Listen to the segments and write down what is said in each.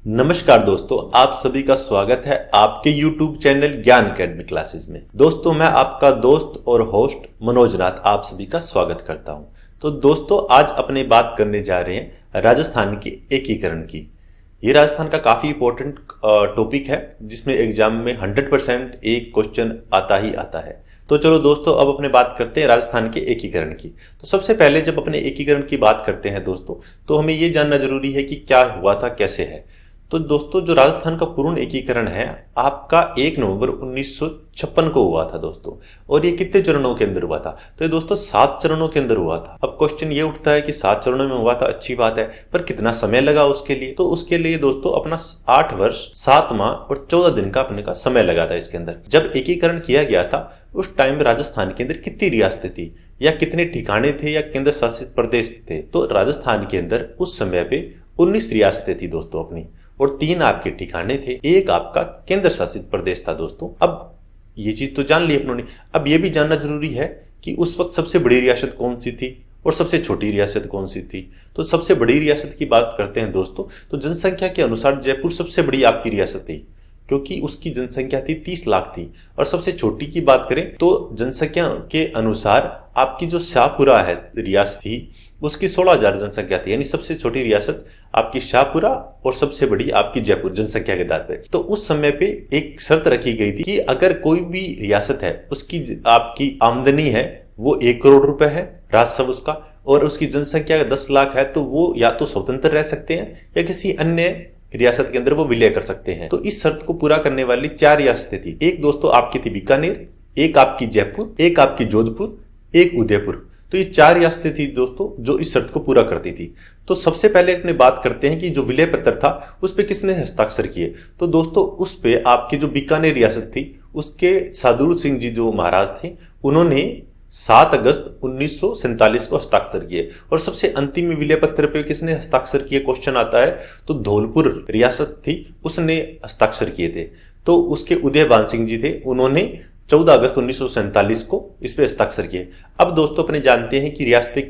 नमस्कार दोस्तों, आप सभी का स्वागत है आपके YouTube चैनल ज्ञान अकेडमी क्लासेस में। दोस्तों, मैं आपका दोस्त और होस्ट मनोज नाथ आप सभी का स्वागत करता हूं। तो दोस्तों, आज अपने बात करने जा रहे हैं राजस्थान के एकीकरण की। ये राजस्थान का काफ़ी इंपॉर्टेंट टॉपिक है जिसमें एग्जाम में 100% एक क्वेश्चन आता ही आता है। तो चलो दोस्तों, अब अपने बात करते हैं राजस्थान के एकीकरण की। तो सबसे पहले जब अपने एकीकरण की बात करते हैं दोस्तों, तो हमें ये जानना जरूरी है कि क्या हुआ था, कैसे है। तो दोस्तों, जो राजस्थान का पूर्ण एकीकरण है आपका 1 नवंबर 1956 को हुआ था दोस्तों। और ये कितने चरणों के अंदर हुआ था? तो ये दोस्तों 7 चरणों के अंदर हुआ था। अब क्वेश्चन ये उठता है कि 7 चरणों में हुआ था, अच्छी बात है, पर कितना समय लगा उसके लिए? तो उसके लिए दोस्तों अपना 8 वर्ष 7 माह और 14 दिन का अपने का समय लगा था इसके अंदर। जब एकीकरण किया गया था उस टाइम राजस्थान के अंदर कितनी रियासतें थी या कितने ठिकाने थे या केंद्र शासित प्रदेश थे? तो राजस्थान के अंदर उस समय पे 19 रियासतें थी दोस्तों अपनी, और 3 आपके ठिकाने थे, एक आपका केंद्र शासित प्रदेश था दोस्तों। अब ये चीज तो जान ली अपनों ने। अब ये भी जानना जरूरी है कि उस वक्त सबसे बड़ी रियासत कौन सी थी और सबसे छोटी रियासत कौन सी थी। तो सबसे बड़ी रियासत की बात करते हैं दोस्तों, तो जनसंख्या के अनुसार जयपुर सबसे बड़ी आपकी रियासत थी, क्योंकि उसकी जनसंख्या थी 30 लाख थी। और सबसे छोटी की बात करें तो जनसंख्या के अनुसार आपकी जो शाहपुरा है रियासत थी उसकी 16,000 जनसंख्या थी, यानी सबसे छोटी रियासत आपकी शाहपुरा और सबसे बड़ी आपकी जयपुर जनसंख्या के आधार पर। तो उस समय पे एक शर्त रखी गई थी कि अगर कोई भी रियासत है उसकी आपकी आमदनी है वो 1 करोड़ रुपए है राजस्व उसका, और उसकी जनसंख्या 10 लाख है, तो वो या तो स्वतंत्र रह सकते हैं या किसी अन्य रियासत के अंदर वो विलय कर सकते हैं। तो इस शर्त को पूरा करने वाली 4 रियासतें थी। एक दोस्तों आपकी थी बीकानेर, एक आपकी जयपुर, एक आपकी जोधपुर, एक उदयपुर। तो ये 4 रियासतें थी दोस्तों जो इस शर्त को पूरा करती थी। तो सबसे पहले अपने बात करते हैं कि जो विलय पत्र था उस पे किसने हस्ताक्षर किए। तो दोस्तों उस पे आपकी जो बीकानेर रियासत थी उसके सादुर सिंह जी जो महाराज थे, उन्होंने 7 अगस्त 1947 को हस्ताक्षर किए। और सबसे अंतिम में विलय पत्र पे किसने हस्ताक्षर किए क्वेश्चन आता है, तो धौलपुर रियासत थी उसने हस्ताक्षर किए थे। तो उसके उदयभान सिंह जी थे, उन्होंने 14 अगस्त 1947 को इस पे हस्ताक्षर किए। अब दोस्तों अपने जानते हैं कि रियासतें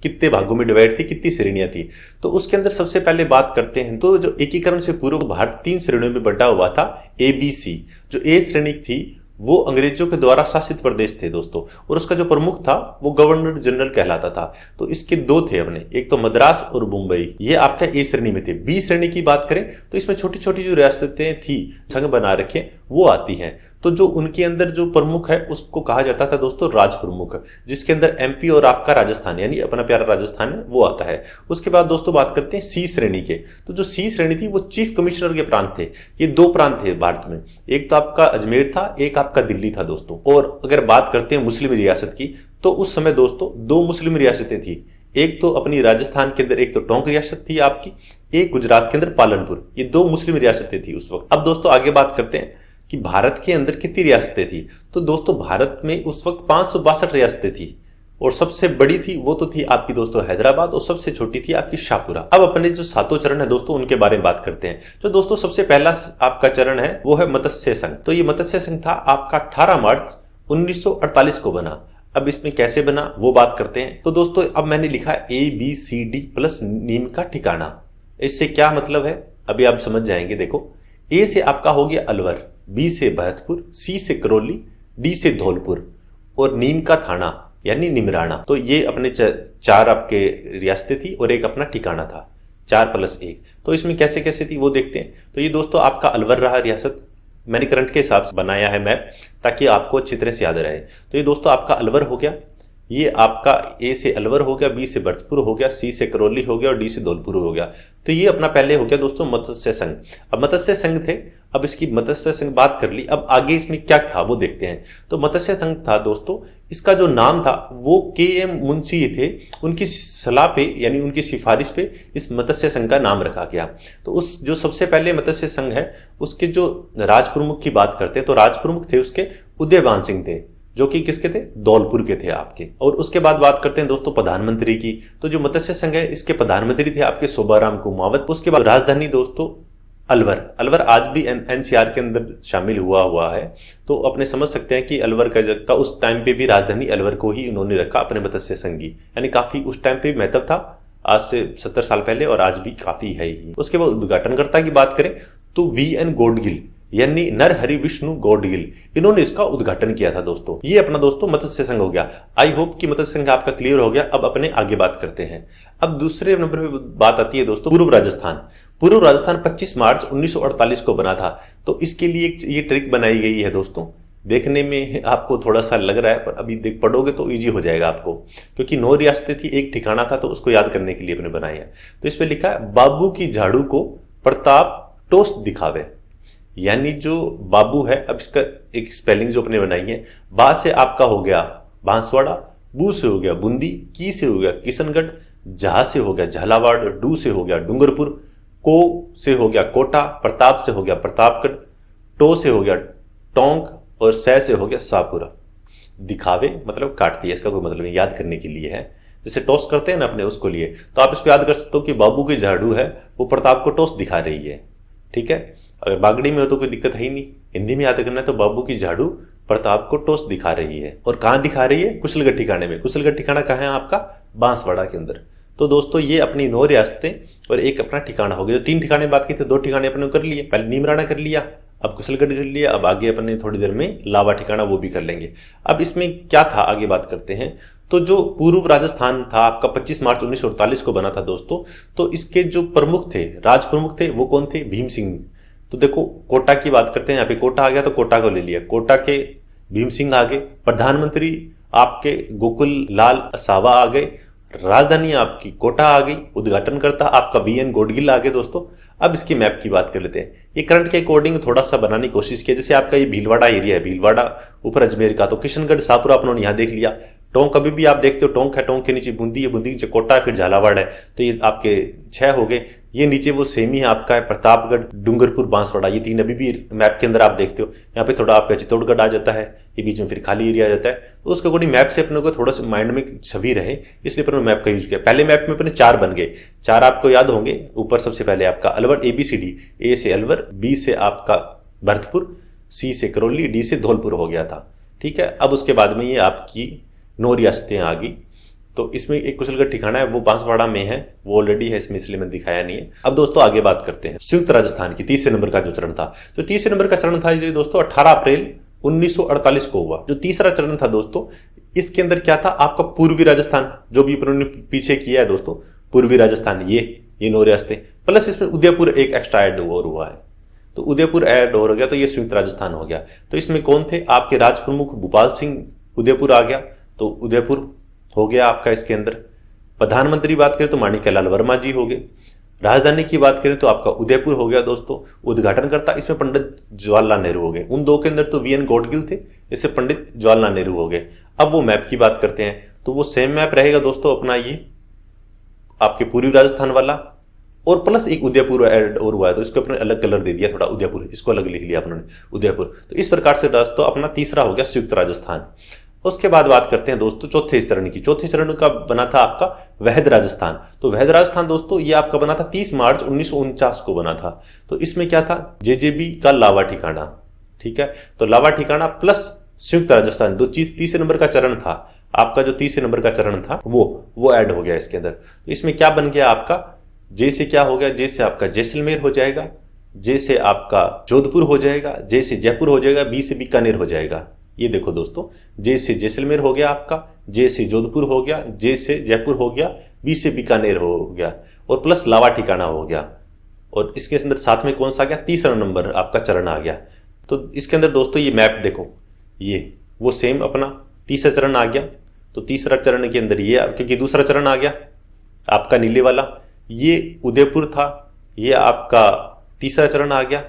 कितने भागों में डिवाइड थी, कितनी श्रेणियां थी। तो उसके अंदर सबसे पहले बात करते हैं तो जो एकीकरण से पूर्व भारत 3 श्रेणियों में बंटा हुआ था, ABC। जो ए श्रेणी थी वो अंग्रेजों के द्वारा शासित प्रदेश थे दोस्तों, और उसका जो प्रमुख था वो गवर्नर जनरल कहलाता था। तो इसके 2 थे अपने, एक तो मद्रास और मुंबई, ये आपका ए श्रेणी में थे। बी श्रेणी की बात करें तो इसमें छोटी छोटी जो रियासतें थी संघ बना रखे वो आती हैं। तो जो उनके अंदर जो प्रमुख है उसको कहा जाता था दोस्तों राज प्रमुख, जिसके अंदर MP और आपका राजस्थान यानी अपना प्यारा राजस्थान है वो आता है। उसके बाद दोस्तों बात करते हैं सी श्रेणी के। तो जो सी श्रेणी थी वो चीफ कमिश्नर के प्रांत थे। ये 2 प्रांत थे भारत में, एक तो आपका अजमेर था, एक आपका दिल्ली था दोस्तों। और अगर बात करते हैं मुस्लिम रियासत की, तो उस समय दोस्तों 2 मुस्लिम रियासतें थी। एक तो अपनी राजस्थान के अंदर एक तो टोंक रियासत थी आपकी, एक गुजरात के अंदर पालनपुर। ये 2 मुस्लिम रियासतें थी उस वक्त। अब दोस्तों आगे बात करते हैं कि भारत के अंदर कितनी रियासतें थी। तो दोस्तों भारत में उस वक्त 562 रियासतें थी, और सबसे बड़ी थी वो तो थी आपकी दोस्तों हैदराबाद, और सबसे छोटी थी आपकी शाहपुरा। अब अपने जो 7 चरण है दोस्तों उनके बारे में बात करते हैं। तो दोस्तों सबसे पहला आपका चरण है वो है मत्स्य संघ। तो ये मत्स्य संघ था आपका 18 मार्च 1948 को बना। अब इसमें कैसे बना वो बात करते हैं। तो दोस्तों अब मैंने लिखा ABCD प्लस नीम का ठिकाना। इससे क्या मतलब है अभी आप समझ जाएंगे। देखो, ए से आपका हो गया अलवर, बी से भरतपुर, सी से करौली, डी से धौलपुर, और नीम का थाना यानी निमराना। तो ये अपने 4 आपके रियासतें थी और एक अपना ठिकाना था, 4 + 1। तो इसमें कैसे कैसे थी वो देखते हैं। तो ये दोस्तों आपका अलवर रहा रियासत, मैंने करंट के हिसाब से बनाया है मैप ताकि आपको अच्छी तरह से याद रहे। तो ये दोस्तों आपका अलवर हो गया, ये आपका ए से अलवर हो गया, बी से भरतपुर हो गया, सी से करौली हो गया और डी से धौलपुर हो गया। तो ये अपना पहले हो गया दोस्तों मत्स्य संघ। अब मत्स्य संघ थे, अब इसकी मत्स्य संघ बात कर ली। अब आगे इसमें क्या था वो देखते हैं। तो मत्स्य संघ था दोस्तों, इसका जो नाम था वो KM मुंशी थे, उनकी सलाह पे यानी उनकी सिफारिश पे इस मत्स्य संघ का नाम रखा गया। तो उस जो सबसे पहले मत्स्य संघ है उसके जो राज प्रमुख की बात करते हैं तो राज प्रमुख थे उसके उदयभान सिंह थे, जो कि किसके थे, धौलपुर के थे आपके। और उसके बाद बात करते हैं दोस्तों प्रधानमंत्री की। तो जो मत्स्य संघ है इसके प्रधानमंत्री थे आपके शोभाराम कुमावत। उसके बाद राजधानी दोस्तों अलवर। अलवर आज भी NCR के अंदर शामिल हुआ है। तो अपने समझ सकते हैं कि अलवर का उस टाइम पे भी राजधानी अलवर को ही उन्होंने रखा अपने मत्स्य संघ की, यानी काफी उस टाइम पे महत्व था आज से 70 साल पहले और आज भी काफी है ही। उसके बाद उद्घाटनकर्ता की बात करें तो वीएन गॉडगिल यानी नरहरि विष्णु गॉडगिल, इन्होंने इसका उद्घाटन किया था दोस्तों। ये अपना दोस्तों मत्स्य संघ हो गया। आई होप कि मत्स्य संघ आपका क्लियर हो गया। अब अपने आगे बात करते हैं। अब दूसरे नंबर पे बात आती है दोस्तों पूर्व राजस्थान। पूर्व राजस्थान 25 मार्च 1948 को बना था। तो इसके लिए ये ट्रिक बनाई गई है दोस्तों। देखने में आपको थोड़ा सा लग रहा है पर अभी देख पढ़ोगे तो इजी हो जाएगा आपको, क्योंकि 9 रियासतें थी, एक ठिकाना था, तो उसको याद करने के लिए अपने बनाई है। तो इस पे लिखा है बाबू की झाड़ू को प्रताप टोस्ट दिखावे, यानी जो बाबू है, अब इसका एक स्पेलिंग जो अपने बनाई है, बा से आपका हो गया बांसवाड़ा, बू से हो गया बूंदी, की से हो गया किशनगढ़, झा से हो गया झालावाड़, डू से हो गया डूंगरपुर, को से हो गया कोटा, प्रताप से हो गया प्रतापगढ़, टो से हो गया टोंक और सै से हो गया शाहपुरा। दिखावे मतलब काट दिया, इसका कोई मतलब नहीं, याद करने के लिए है। जैसे टॉस करते हैं ना अपने, उसको लिए तो आप इसको याद कर सकते हो कि बाबू की झाड़ू है वो प्रताप को टॉस दिखा रही है। ठीक है, अगर बागड़ी में हो तो कोई दिक्कत है ही नहीं। हिंदी में याद करना है तो बाबू की झाड़ू प्रताप को टॉस दिखा रही है। और कहां दिखा रही है? कुशलगढ़ ठिकाने में। कुशलगढ़ ठिकाना कहां है आपका? बांसवाड़ा के अंदर। तो दोस्तों ये अपनी 9 रियासतें और एक अपना ठिकाना हो गया। जो 3 ठिकाने बात की थे, 2 ठिकाने अपने कर लिए। पहले नीमराना कर लिया, अब कुशलगढ़ कर लिया, अब आगे अपने थोड़ी देर में लावा ठिकाना वो भी कर लेंगे। अब इसमें क्या था आगे बात करते हैं। तो जो पूर्व राजस्थान था आपका 25 मार्च 1948 को बना था दोस्तों, तो इसके जो प्रमुख थे, राज प्रमुख थे, वो कौन थे? भीम सिंह। तो देखो कोटा की बात करते हैं, यहाँ पे कोटा आ गया तो कोटा को ले लिया। कोटा के भीम सिंह आ गए। प्रधानमंत्री आपके गोकुल लाल सावा आ गए। राजधानी आपकी कोटा आ गई। उद्घाटनकर्ता आपका वीएन गॉडगिल आ गए दोस्तों। अब इसकी मैप की बात कर लेते हैं। ये करंट के अकॉर्डिंग थोड़ा सा बनाने की कोशिश की। जैसे आपका ये भीलवाड़ा एरिया है, भीलवाड़ा ऊपर अजमेर का, तो किशनगढ़ शाहपुरा अपनों ने यहाँ देख लिया। टोंक अभी भी आप देखते हो, टोंक है, टोंक के नीचे बूंदी है, बूंदी के नीचे कोटा है, फिर झालावाड़ है। तो ये आपके 6 हो गए। ये नीचे वो सेमी है आपका है प्रतापगढ़, डूंगरपुर, बांसवाड़ा, ये 3 अभी भी मैप के अंदर आप देखते हो। यहाँ पे थोड़ा आपका चित्तौड़गढ़ आ जाता है, ये बीच में फिर खाली एरिया आ जाता है। तो उसके अकॉर्डिंग मैप से अपने को थोड़ा सा माइंड में छवि रहे, इसलिए अपने मैप का यूज किया। पहले मैप में अपने 4 बन गए। 4 आपको याद होंगे। ऊपर सबसे पहले आपका अलवर, ABCD, ए से अलवर, बी से आपका भरतपुर, सी से करौली, डी से धौलपुर हो गया था। ठीक है, अब उसके बाद में ये आपकी 9 रियासतें आ गई। तो इसमें एक कुशलगढ़ ठिकाना है, वो बांसवाड़ा में है, वो ऑलरेडी है इसमें, इसलिए मैंने दिखाया नहीं है। अब दोस्तों आगे बात करते हैं संयुक्त राजस्थान की। 30 नंबर का जो चरण था, तो 30 नंबर का चरण था ये दोस्तों 18 अप्रैल 1948 को हुआ। जो तीसरा चरण था दोस्तों, इसके अंदर क्या था आपका पूर्वी राजस्थान, जो भी उन्होंने पीछे किया है दोस्तों, पूर्वी राजस्थान ये 9 रियासतें, प्लस इसमें उदयपुर एक एक्स्ट्रा ऐड और हुआ है। तो उदयपुर ऐड हो गया, तो ये संयुक्त राजस्थान हो गया। तो इसमें कौन थे आपके राज प्रमुख? भूपाल सिंह उदयपुर आ गया, तो उदयपुर हो गया आपका इसके अंदर। प्रधानमंत्री बात करें तो माणिक्यलाल वर्मा जी हो गए। राजधानी की बात करें तो आपका उदयपुर हो गया दोस्तों। उद्घाटनकर्ता इसमें पंडित जवाहरलाल नेहरू हो गए। उन 2 के अंदर तो वीएन गॉडगिल थे, इससे पंडित जवाहरलाल नेहरू हो गए। अब वो मैप की बात करते हैं, तो वो सेम मैप रहेगा दोस्तों अपना, ये आपके पूर्वी राजस्थान वाला, और प्लस एक उदयपुर ऐड और हुआ है, तो इसको अपने अलग कलर दे दिया थोड़ा, उदयपुर, इसको अलग लिख लिया अपने उदयपुर। तो इस प्रकार से दोस्तों अपना तीसरा हो गया संयुक्त राजस्थान। उसके बाद बात करते हैं दोस्तों चौथे चरण की। चौथे चरण का बना था आपका वहद राजस्थान। तो वहद राजस्थान दोस्तों ये आपका बना था 30 मार्च 1949 को बना था। तो इसमें क्या था? JJB का लावा ठिकाना। ठीक है, तो लावा ठिकाना प्लस संयुक्त राजस्थान, दो चीज। तीसरे नंबर का चरण था आपका, जो तीसरे नंबर का चरण था वो ऐड हो गया इसके अंदर। तो इसमें क्या बन गया आपका? जे से क्या हो गया? जे से आपका जैसलमेर हो जाएगा, जे से आपका जोधपुर हो जाएगा, जे से जयपुर हो जाएगा, बी से बीकानेर हो जाएगा। ये देखो दोस्तों, जे से जैसलमेर हो गया आपका, जे से जोधपुर हो गया, जे से जयपुर हो गया, बी से बीकानेर हो गया, और प्लस लावा ठिकाना हो गया। और इसके अंदर साथ में कौन सा आ गया? तीसरा नंबर आपका चरण आ गया। तो इसके अंदर दोस्तों ये मैप देखो, ये वो सेम अपना तीसरा चरण आ गया। तो तीसरा चरण के अंदर ये, क्योंकि दूसरा चरण आ गया आपका नीले वाला, ये उदयपुर था, ये आपका तीसरा चरण आ गया।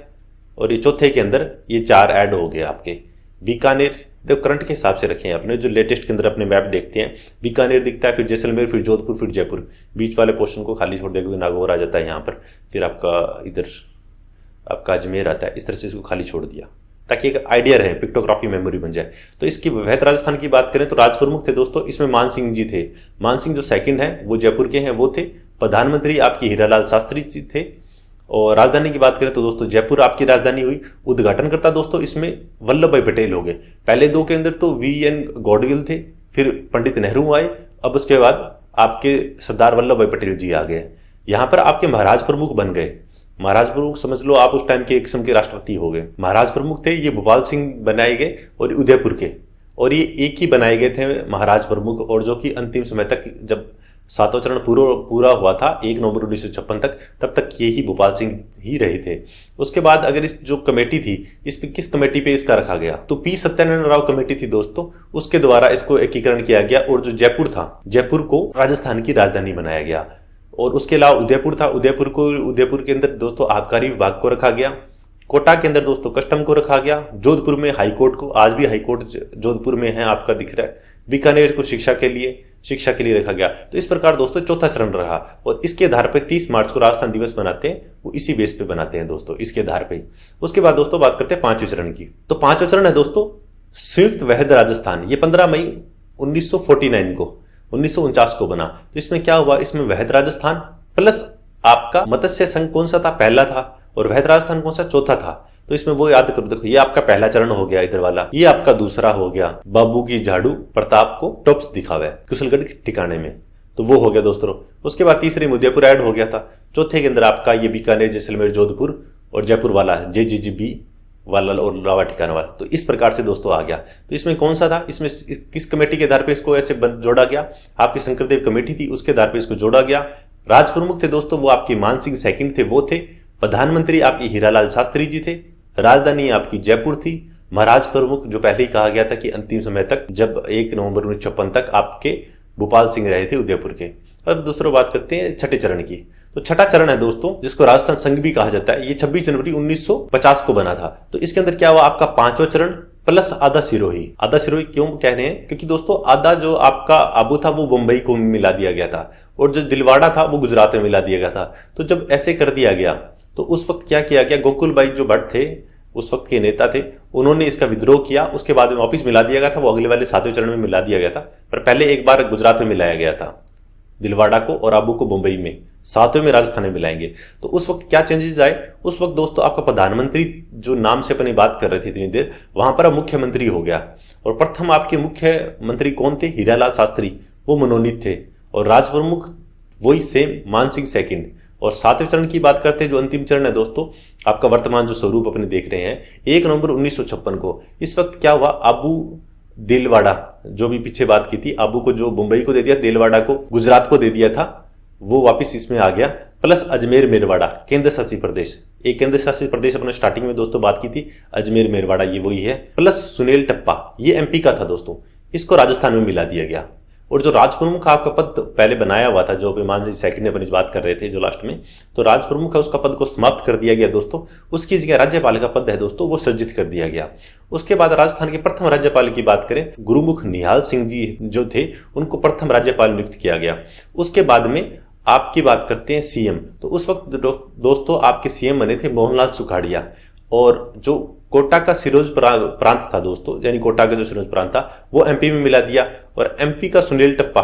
और ये चौथे के अंदर ये 4 ऐड हो गए आपके। बीकानेर देखो करंट के हिसाब से रखें अपने, जो लेटेस्ट के अंदर अपने मैप देखते हैं, बीकानेर दिखता है, फिर जैसलमेर, फिर जोधपुर, फिर जयपुर। बीच वाले पोर्शन को खाली छोड़ देगा, नागौर आ जाता है यहाँ पर, फिर आपका इधर आपका अजमेर आता है। इस तरह से इसको खाली छोड़ दिया ताकि एक आइडिया रहे, पिक्टोग्राफी मेमोरी बन जाए। तो इसकी वहद राजस्थान की बात करें तो राज प्रमुख थे दोस्तों, इसमें मान सिंह जी थे। मान सिंह जो सेकंड है वो जयपुर के हैं, वो थे। प्रधानमंत्री आपकी हीरालाल शास्त्री जी थे। और राजधानी की बात करें तो दोस्तों जयपुर आपकी राजधानी हुई। उद्घाटनकर्ता दोस्तों इसमें वल्लभ भाई पटेल हो गए। पहले 2 के अंदर तो वीएन गॉडगिल थे, फिर पंडित नेहरू आए, अब उसके बाद आपके सरदार वल्लभ भाई पटेल जी आ गए, यहाँ पर आपके महाराज प्रमुख बन गए। महाराज प्रमुख समझ लो आप उस टाइम के एक किस्म के राष्ट्रपति हो गए। महाराज प्रमुख थे ये भोपाल सिंह बनाए गए और उदयपुर के, और ये एक ही बनाए गए थे महाराज प्रमुख, और जो कि अंतिम समय तक जब सातवां चरण पूरा हुआ था 1 नवंबर 1956 तक, तब तक ये ही भोपाल सिंह ही रहे थे। उसके बाद अगर इस जो कमेटी थी, इस पे किस कमेटी पे इसका रखा गया, तो पी सत्यानंद राव कमेटी थी दोस्तों, उसके द्वारा इसको एकीकरण किया गया, और जो जयपुर था, जयपुर को राजस्थान की राजधानी बनाया गया। और उसके अलावा उदयपुर था, उदयपुर के अंदर दोस्तों आबकारी विभाग को रखा गया। कोटा के अंदर दोस्तों कस्टम को रखा गया। जोधपुर में हाईकोर्ट को, आज भी हाईकोर्ट जोधपुर में है आपका दिख रहा है। बीकानेर को शिक्षा के लिए रखा गया। तो इस प्रकार दोस्तों चौथा चरण रहा, और इसके आधार पर 30 मार्च को राजस्थान दिवस बनाते हैं, वो इसी बेस पे बनाते हैं दोस्तों, इसके आधार पे। उसके बाद दोस्तों बात करते हैं 5वें चरण की। तो 5वां चरण है दोस्तों संयुक्त वहद राजस्थान। ये 15 मई 1949 को बना। तो इसमें क्या हुआ, इसमें वहद राजस्थान प्लस आपका मत्स्य संघ कौन सा था, पहला था, और वहद राजस्थान कौन सा, चौथा था। तो इसमें वो याद करो, देखो ये आपका पहला चरण हो गया इधर वाला, ये आपका दूसरा हो गया बाबू की झाड़ू प्रताप को टॉप्स दिखावा है कुशलगढ़ के ठिकाने में, तो वो हो गया दोस्तों। उसके बाद तीसरे में उदयपुर ऐड हो गया था। चौथे के अंदर आपका ये बीकानेर जैसलमेर जोधपुर और जयपुर वाला है, JJJB वाला और लावा ठिकाना वाला। तो इस प्रकार से दोस्तों आ गया। तो इसमें कौन सा था, इसमें किस कमेटी के आधार पर इसको ऐसे जोड़ा गया, आपकी शंकरदेव कमेटी थी, उसके आधार पर इसको जोड़ा गया। राज प्रमुख थे दोस्तों वो आपके मान सिंह सेकंड थे, वो थे। प्रधानमंत्री आपके हीरालाल शास्त्री जी थे। राजधानी आपकी जयपुर थी। महाराज प्रमुख जो पहले ही कहा गया था कि अंतिम समय तक, जब 1 नवंबर 1956 तक आपके भोपाल सिंह रहे थे उदयपुर के। अब दूसरी बात करते हैं छठे चरण की। तो छठा चरण है दोस्तों जिसको राजस्थान संघ भी कहा जाता है। ये 26 जनवरी 1950 को बना था। तो इसके अंदर क्या हुआ, आपका 5वां चरण प्लस आधा सिरोही। आधा सिरोही क्यों कह रहे हैं, क्योंकि दोस्तों आधा जो आपका आबू था वो मुंबई को मिला दिया गया था, और जो दिलवाड़ा था वो गुजरात में मिला दिया गया था। तो जब ऐसे कर दिया गया तो उस वक्त क्या किया गया, गोकुलबाई जो भट्ट थे उस वक्त के नेता थे, उन्होंने इसका विद्रोह किया। उसके बाद में वापिस मिला दिया गया था, वो अगले वाले 7वें चरण में मिला दिया गया था। पर पहले एक बार गुजरात में मिलाया गया था दिलवाड़ा को, और आबू को मुंबई में, 7वें में राजस्थान में मिलाएंगे। तो उस वक्त क्या चेंजेस आए, उस वक्त दोस्तों आपका प्रधानमंत्री जो नाम से अपनी बात कर रहे थे इतनी देर, वहां पर अब मुख्यमंत्री हो गया। और प्रथम आपके मुख्यमंत्री कौन थे, हीरालाल शास्त्री, वो मनोनीत थे। और राज प्रमुख वही सेम मान सिंह सेकंड। और 7वें चरण की बात करते हैं, जो अंतिम चरण है दोस्तों आपका वर्तमान जो स्वरूप अपने देख रहे हैं, 1 नवंबर 1956 को। इस वक्त क्या हुआ, आबू दिलवाड़ा जो भी पीछे बात की थी, आबू को जो मुंबई को दे दिया, दिलवाड़ा को गुजरात को दे दिया था, वो वापस इसमें आ गया। प्लस अजमेर मेरवाड़ा केंद्र शासित प्रदेश, एक केंद्र शासित प्रदेश अपने स्टार्टिंग में दोस्तों बात की थी, अजमेर मेरवाड़ा ये वही है। प्लस सुनील टप्पा ये MP का था दोस्तों, इसको राजस्थान में मिला दिया गया। और जो राज प्रमुख आपका पद पहले बनाया हुआ था, जो मान सिंह सेकंड ने अपनी बात कर रहे थे जो लास्ट में, तो राज प्रमुख है उसका पद को समाप्त कर दिया गया दोस्तों। उसकी जगह राज्यपाल का पद है दोस्तों वो सृजित कर दिया गया। उसके बाद राजस्थान के प्रथम राज्यपाल की बात करें, गुरुमुख निहाल सिंह जी जो थे, उनको प्रथम राज्यपाल नियुक्त किया गया। उसके बाद में आपकी बात करते हैं CM। तो उस वक्त दोस्तों आपके CM बने थे मोहनलाल सुखाड़िया। और जो कोटा का सिरोज प्रांत था दोस्तों, यानी कोटा का जो सिरोज प्रांत था वो MP में मिला दिया। और MP का सुनील टप्पा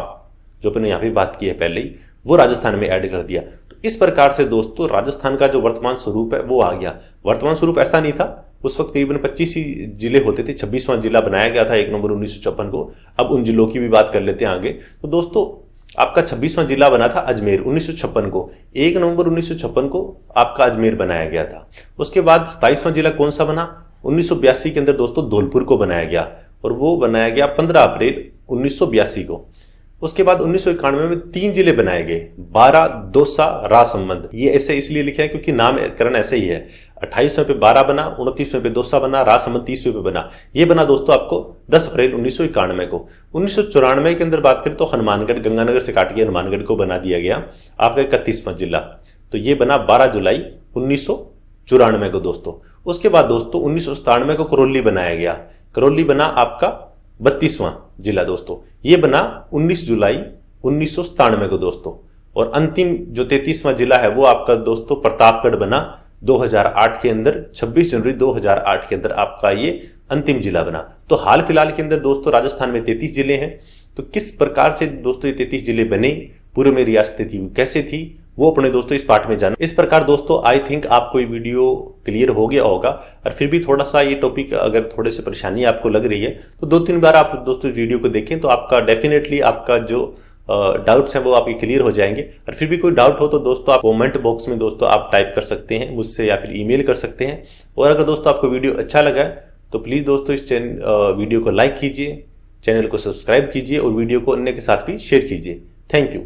जो अपने यहाँ पे बात की है पहले ही, वो राजस्थान में ऐड कर दिया। तो इस प्रकार से दोस्तों राजस्थान का जो वर्तमान स्वरूप है वो आ गया। वर्तमान स्वरूप ऐसा नहीं था, उस वक्त करीबन 25 ही जिले होते थे, 26वां जिला बनाया गया था 1 नवंबर 1956 को। अब उन जिलों की भी बात कर लेते हैं आगे। तो दोस्तों आपका 26वां जिला बना था अजमेर 1956 को, 1 नवंबर 1956 को आपका अजमेर बनाया गया था। उसके बाद 27वां जिला कौन सा बना, 1982 के अंदर दोस्तों धौलपुर को बनाया गया, और वो बनाया गया 15 अप्रैल 1982 को। उसके बाद 1991 में 3 जिले बनाए गए, 12, दौसा, राजसमंद। ये ऐसे इसलिए लिखा है क्योंकि नामकरण ऐसे ही है। 28वें पे 12 बना, 29वें पे दौसा बना, राजसमंद 30वें पे बना। ये बना दोस्तों आपको 10 अप्रैल 1991 को। 1994 के अंदर बात करें तो हनुमानगढ़, गंगानगर से काट के हनुमानगढ़ को बना दिया गया आपका 31वां जिला। तो ये बना 12 जुलाई 1994 को दोस्तों। उसके बाद दोस्तों 1997 को करौली बनाया गया। करौली बना आपका 32वां जिला दोस्तों। ये बना 19 जुलाई 1997 को दोस्तों। और अंतिम जो 33वां जिला है वो आपका दोस्तों प्रतापगढ़ बना 2008 के अंदर, 26 जनवरी 2008 के अंदर आपका ये अंतिम जिला बना। तो हाल फिलहाल के अंदर दोस्तों राजस्थान में 33 जिले हैं। तो किस प्रकार से दोस्तों ये 33 जिले बने, पूर्व में रियासतें थी कैसे थी, वो अपने दोस्तों इस पार्ट में जाना। इस प्रकार दोस्तों आई थिंक आपको ये वीडियो क्लियर हो गया होगा। और फिर भी थोड़ा सा ये टॉपिक अगर थोड़े से परेशानी आपको लग रही है तो 2-3 बार आप दोस्तों वीडियो को देखें, तो आपका डेफिनेटली आपका जो डाउट्स हैं वो आपके क्लियर हो जाएंगे। और फिर भी कोई डाउट हो तो दोस्तों आप कमेंट बॉक्स में दोस्तों आप टाइप कर सकते हैं मुझसे या फिर ईमेल कर सकते हैं। और अगर दोस्तों आपको वीडियो अच्छा लगा है तो प्लीज़ दोस्तों इस वीडियो को लाइक कीजिए, चैनल को सब्सक्राइब कीजिए और वीडियो को अन्य के साथ भी शेयर कीजिए। Thank you.